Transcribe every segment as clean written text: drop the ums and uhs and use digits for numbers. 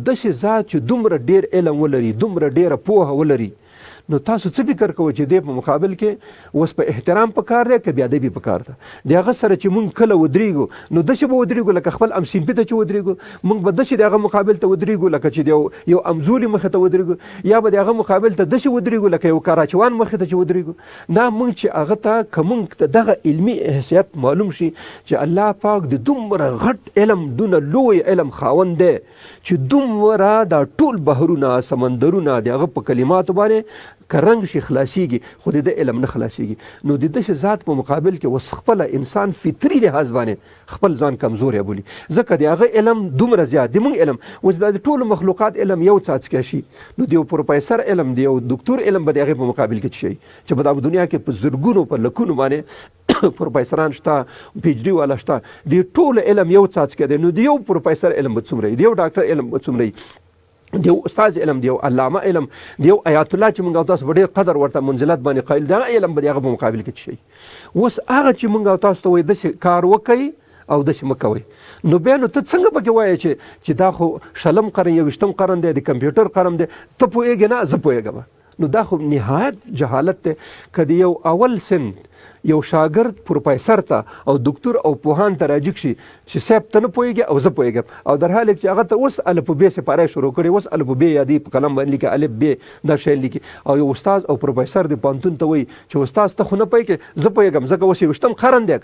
داسې ذات چې دومره ډېر علم ولري، دومره ډېره پوهه ولري، نو تاسو څه فکر کوئ چې دې په مقابل کې اوس په احترام پکار دی که بېادبي پکار ده؟ د هغه سره چې موږ کله ودرېږو نو داسې به ودرېږو لکه خپل امسیمپي ته چې ودرېږو، موږ به داسې د هغه مقابل ته ودرېږو لکه چې د یو امزولي مخې ته ودرېږو، یا به د هغه مقابل ته داسې ودرېږو لکه یو کراچوان مخې ته چې ودرېږو. نه، موږ چې هغه ته که موږ ته دغه علمي حیثیت معلوم شي چې الله پاک د دومره غټ علم، دونه لوی علم خاوند دی چې دومره دا ټول بحرونه سمندرونه د هغه په کلماتو باندې که رنګ شي خلاصیږي، خو د ده علم نه خلاصیږي. نو د داسې ذات په مقابل کې اوس خپله انسان فطري لحاظ باندې خپل ځان کمزوری بولي، ځکه د هغه علم دومره زیات د موږ علم اوس د ټولو مخلوقات علم یو څاڅکی شي، نو د یو پروفیسر علم، د یو دکتور علم به د هغې په مقابل کې شي چې په دنیا کې په زرګونو په لکونو باندې پروفیسران شته، پی ایچ ډي والا شته، د ټولو علم یو څاڅکی دی، نو د یو پروفیسر علم به څومره وي، د یو ډاکټر علم به څومره وي، د یو استاذ علم، د یو علامه علم، د یو آیات الله چې موږ او تاسو په ډېر قدر ورته منزلت باندې قایل، دغه علم به د هغه په مقابل کې شي. اوس هغه چې موږ او تاسو ته وایي داسې کار وکئ او داسې مه کوئ، نو بیا نو ته څنګه پکې وایې چې دا خو شلم قرن، 21م قرن دی، د کمپیوټر قرن دی، ته پوهېږې نه زه پوهېږم. نو دا خو نهایت جهالت دی. که د یو اول سن یو شاګرد پروفیسر ته او دکتور او پوهان ته راجګ شي چې صاحب ته نه پوهېږي او زه پوهېږم، او در حال چې هغه ته اوس الفبې سپاره شروع کړي، اوس الفبې یادوي، په قلم باندې لیکي، الف ب دا شی لیکي، او یو استاد او پروفیسر د پوهنتون ته وایي چې استاد ته خو نه پوهېږې زه پوهېږم، ځکه اوس 21م قرن دی،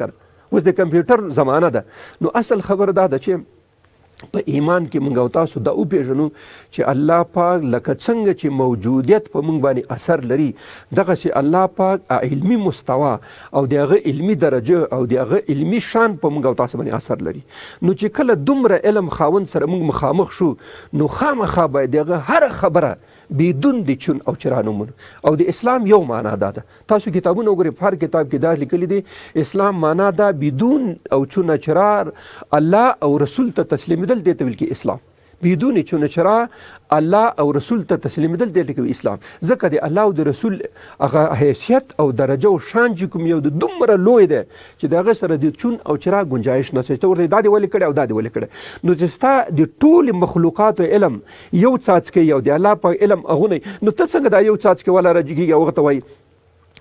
اوس د کمپیوټر زمانه ده. نو اصل خبر دا ده چې په ایمان کې موږ او تاسو دا وپېژنو چې الله پاک لکه څنګه چې موجودیت په موږ باندې اثر لري، دغسې الله پاک علمي مستوا او د هغه علمي درجه او د هغه علمي شان په موږ او تاسو باندې اثر لري. نو چې کله دومره علم خاوند سره موږ مخامخ شو، نو خامخا باید د هغه هره خبره بدون د چون او چرانو من، او د اسلام یو معنا دا ده. تاسو کتابونه وګورئ، په هر کتاب کې دا لیکلي دي اسلام معنا دا بدون او چون چرار الله او رسول ته تسلیمیدل دی ته ویل کې اسلام. بدون چون چرا الله او رسول ته تسلیمیدل دی ته کوي اسلام، ځکه د الله او د رسول هغه حیثیت او درجه او شان چې کوم یو د دومره لوی دی چې د هغه سره د چون او چرا گنجایش نشته چې ورته دا دی ولې کړی او دا دی ولې کړی. نو چې ستا د ټول مخلوقاتو علم یو څاڅکی یو د الله په علم هغونه، نو ته څنګه دا یو څاڅکی ولا راجګي هغه ته وایي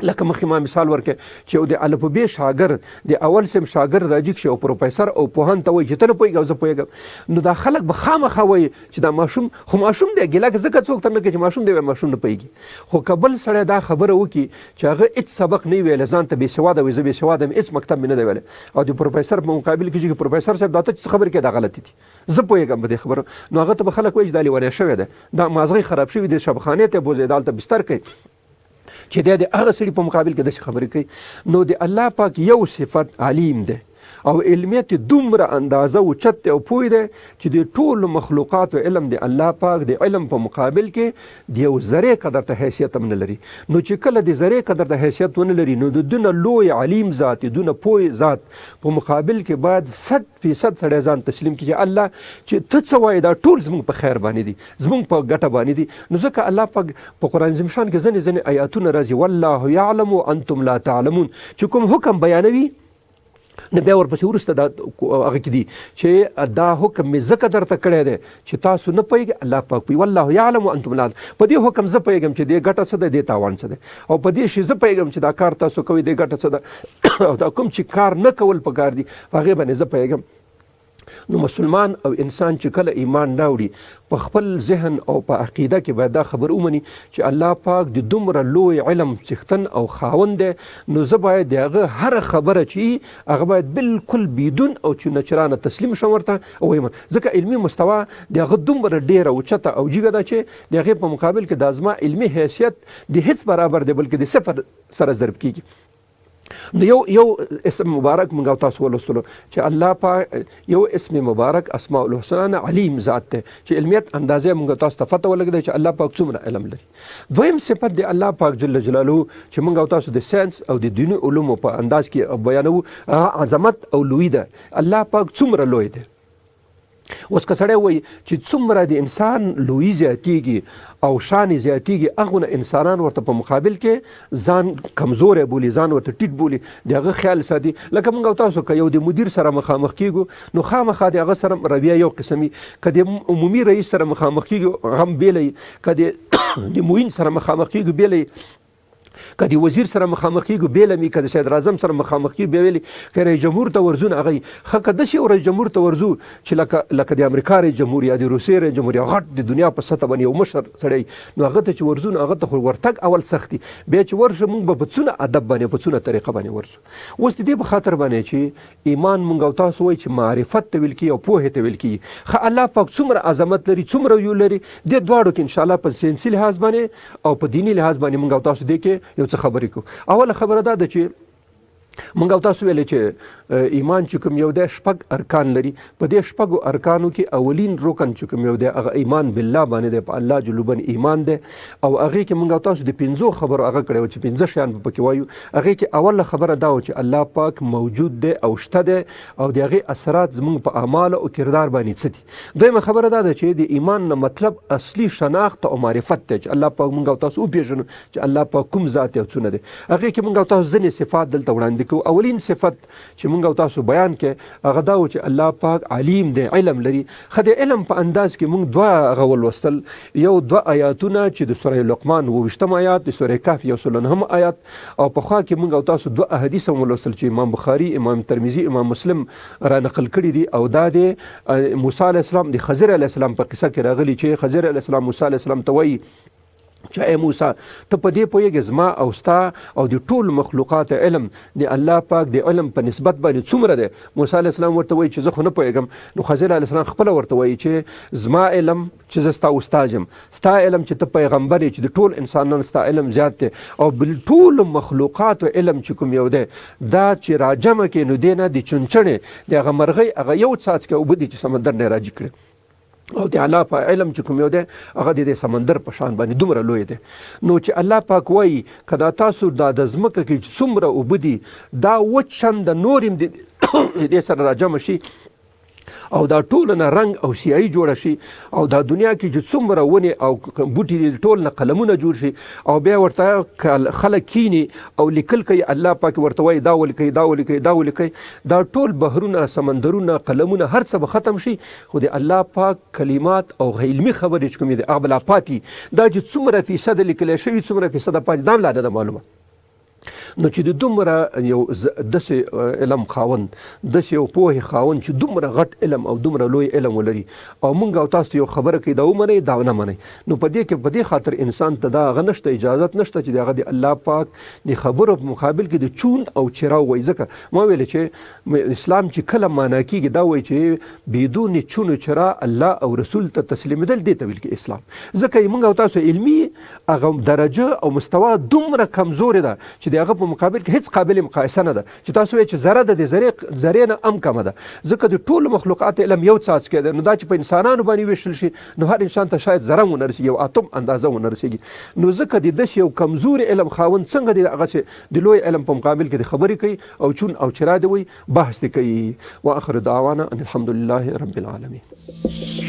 لکه مخکې ما مثال ورکړ چې یو د الفبې شاګرد د اول سم شاګرد راجګ شي او پروفیسر او پوهان ته وایي چې ته نه پوهېږې او زه پوهېږم، نو دا خلک به خامخا وایي چې دا ماشوم خو ماشوم دی، ګیله ځکه څوک ته نه کوي چې ماشوم دی، ماشوم نه پوهېږي. خو که بل سړی دا خبره وکړي چې هغه هېڅ سبق نه ویلی، ځان ته بېسواده وایي، زه بېسواده یم، هېڅ مکتب مې نه دی ویلی، او د پروفیسر په مقابل کې چې پروفیسر صاحب دا ته څه خبرې کوې دا غلطې دي، زه پوهېږم په دې خبره، نو هغه ته به خلک وایي چې دا لیونی شوی دی، دا مازغی خراب شوي دی، شبخانې ته بوځئ، دالته بستر کوي، چې دی د هغه سړي په مقابل کې داسې خبرې کوي. نو د الله پاک یو صفت علیم دی او علمیت دومره اندازه اوچت دی او پوه دی چې د ټولو مخلوقاتو علم د الله پاک د علم په مقابل کې د یو ذرې قدر ته حیثیت هم نه لري. نو چې کله د ذرې قدر ته حیثیت ونه لري، نو د دونه لوی علیم ذات، دونه پوه ذات په مقابل کې باید 100% سړی ځان تسلیم کړي چې الله چې ته څه وایې دا ټول زموږ په خیر باندې دي، زموږ په ګټه باندې دي. نو ځکه الله پاک په قرآن عظیم شان کې ځینې آیاتونه راځي والله یعلم وانتم لا تعلمون، چې کوم حکم بیانوي نو بیا ورپسې وروسته دا هغه کې دي چې دا حکم مې ځکه درته کړی دی چې تاسو نه پوهېږئ، الله پاک پوهېږي والله یعلم وانتم لا، په دې حکم زه پوهېږم چې دې ګټه څه ده، دې تاوان څه دی، او په دې شي زه پوهېږم چې دا کار تاسو کوئ دې ګټه څه ده، او دا کوم چې کار نه کول پکار دي په هغې باندې زه پوهېږم. نو مسلمان او انسان چې کله ایمان راوړي په خپل ذهن او په عقیده کې باید دا خبر ومني چې الله پاک د دومره لوی علم څښتن او خاوند دی، نو زه باید د هغه هره خبره چې هغه باید بالکل بدون او چونچرانه تسلیم شم ورته او ویم، ځکه علمي مستوا د هغه دومره ډېره اوچته او جګه ده چې د هغې په مقابل کې دا زما علمي حیثیت د هیڅ برابر دی، بلکې د صفر سره ضرب کېږي. نو یو اسم مبارک موږ او تاسو ولوستلو چې الله پاک یو اسم مبارک اسماء الحسنا علیم ذات دی چې علمیت اندازې موږ تاسو ته پته ولګېده چې الله پاک څومره علم لري. دویم صفت دی الله پاک جل جلاله چې موږ او تاسو د ساینس او د دیني علومو په انداز کې بیانوو، عظمت او لوی ده. الله پاک څومره لوی دی، اوس که سړی وایي چې څومره د انسان لویي زیاتیږي او شان زیاتیږي هغونه انسانان ورته په مقابل کې ځان کمزوری بولي، ځان ورته ټیټ بولي، د هغه خیال ساتي. لکه موږ او تاسو که یو د مدیر سره مخامخ کیږو نو خامخا د هغه سره رویه یو قسم وي، که د عمومي رئیس سره مخامخ کیږو هم بیله وي، که د معین سره مخامخ کیږو بیله وي، که د وزیر سره مخامخ کیږو بیله وي، که د صدر اعظم سره مخامخ کیږو بیا ویلې، که رئیس جمهور ته ورځو نو هغه ښه که داسې یو رئیس جمهور ته ورځو چې لکه د امریکا رئیس جمهور یا د روسیې رئیس جمهور یا غټ د دنیا په سطح باندې یو مشر سړی، نو هغه ته چې ورځو نو هغه ته خو ورتګ اول سخت دي، بیا چې ورشه موږ به په څونه ادب باندې په څونه طریقه باندې ورځو. اوس د دې په خاطر باندې چې ایمان موږ او تاسو وایي چې معرفت ته ویل کېږي او پوهې ته ویل کېږي. ښه الله پاک څومره عظمت لري، څومره یو لري، دې دواړو کې انشاءالله په ساینسي لحاظ باندې او په دیني لحاظ باندې موږ او تاسو دې کې یو څه خبرې کوو. اوله خبره دا ده چې موږ او تاسو ویلې چې ایمان چې کوم یو دی 6 ارکان لري. په دې 6 ارکانو کې اولین رکن چې کوم یو دی هغه ایمان بالله باندې دی، په الله جلوبن ایمان دی، او هغې کې موږ او تاسو د 5 خبرو هغه کړی و چې 5 شیان پکې وایو. هغې کې اوله خبره دا و چې الله پاک موجود دی او شته دی او د هغې اثرات زموږ په اعمالو او کردار باندې څه دي. دویمه خبره دا ده چې د ایمان نه مطلب اصلي شناخت او معرفت دی، چې الله پاک موږ او تاسو وپېژنو چې الله پاک کوم ذات دی او څونه دی. هغې کې موږ او تاسو ځینې صفات دلته وړاندې کوو. اولین صفت چې موږ او تاسو بیان کې هغه دا و چې الله پاک علیم دی، علم لري. خو د علم په انداز کې موږ دوه هغه ولوستل، یو 2 آیاتونه چې د سوره لقمان 28 آیات، د سوره کهف 109 آیات، او په خوا کې موږ او تاسو 2 احادیث هم ولوستل چې امام بخاري، امام ترمذي، امام مسلم را نقل کړي دي، او دا د موسی علیه السلام د خضر علیه السلام په قصه کې راغلي چې خضر علیه السلام موسی علیه السلام ته وایي چې ای موسی ته په دې پوهېږې زما او ستا او د ټول مخلوقات علم د الله پاک د علم په نسبت باندې څومره دی؟ موسی علیه السلام ورته وایي چې زه خو نه پوهېږم. نو خضر علیه السلام خپله ورته وایي چې زما علم چې زه ستا استاد یم، ستا علم چې ته پیغمبر یې، چې د ټول انسانانو ستا علم زیات دی، او بالټولو مخلوقاتو علم چې کوم یو دی دا چې راجمع کړې نو دی نه د چونچڼې د هغه مرغۍ هغه یو څاڅکې اوبه دي چې سمندر نه راجي کړي، او د الله په علم چې کوم یو دی هغه د سمندر په شان باندې دومره لوی دی. نو چې الله پاک وایي که دا تاسو دا د ځمکه کې چې څومره اوبه دي دا وچ چنده نور هم دې سره راجمع شي او دا ټول نه رنگ او سیاهي جوړه شي، او دا دنیا کې چې څومره ونې او بوټي دي ټول نه قلمونه جوړ شي، او بیا ورته خلک کینی او لیکل کوي، الله پاک ورته وایي دا ولیکئ دا ولیکئ دا ولیکئ، دا ټول بحرونه سمندرونه قلمونه هر څه به ختم شي، خو د الله پاک کلمات او علمي خبرې چې کومې دي هغه به لا پاتې. دا چې څومره فیصده لیکلی شوي څومره فیصده پاتې دا هم لا نه ده معلومه. نو چې د دومره یو داسې علم خاوند، داسې یو پوهې خاوند چې دومره غټ علم او دومره لوی علم ولري، او موږ او تاسو یو خبره کوي دا ومنئ دا نه منئ، نو په دې کې په دې خاطر انسان ته دا هغه نشته، اجازت نشته چې د هغه د الله پاک د خبرو په مقابل کې د چون او چراو وایي. ځکه ما ویلې چې اسلام چې کله معنا کېږي دا وایي چې بدون چون و چرا الله او رسول ته تسلیمېدل، دې ته ویل کېږي اسلام. ځکه موږ او تاسو علمي هغه درجه او مستوا دومره کمزورې ده چې د هغه په مقابل کې هیڅ قابل مقایسه نه ده، چې تاسو وایئ چې ذره ده د ذرې نه هم کمه ده، ځکه د ټولو مخلوقات علم یو څاڅکی ده. نو دا چې په انسانانو باندې ویشل شي نو هر انسان ته شاید ذره ونه رسېږي، یو اتم اندازه ونه رسېږي. نو ځکه د داسې یو کمزوري علم خاوند څنګه دی هغه چې د لوی علم په مقابل کې د خبرې کوي او چون او چرا دی وایي، بحث دی کوي. واخر دعوانا ان الحمد لله رب العالمین.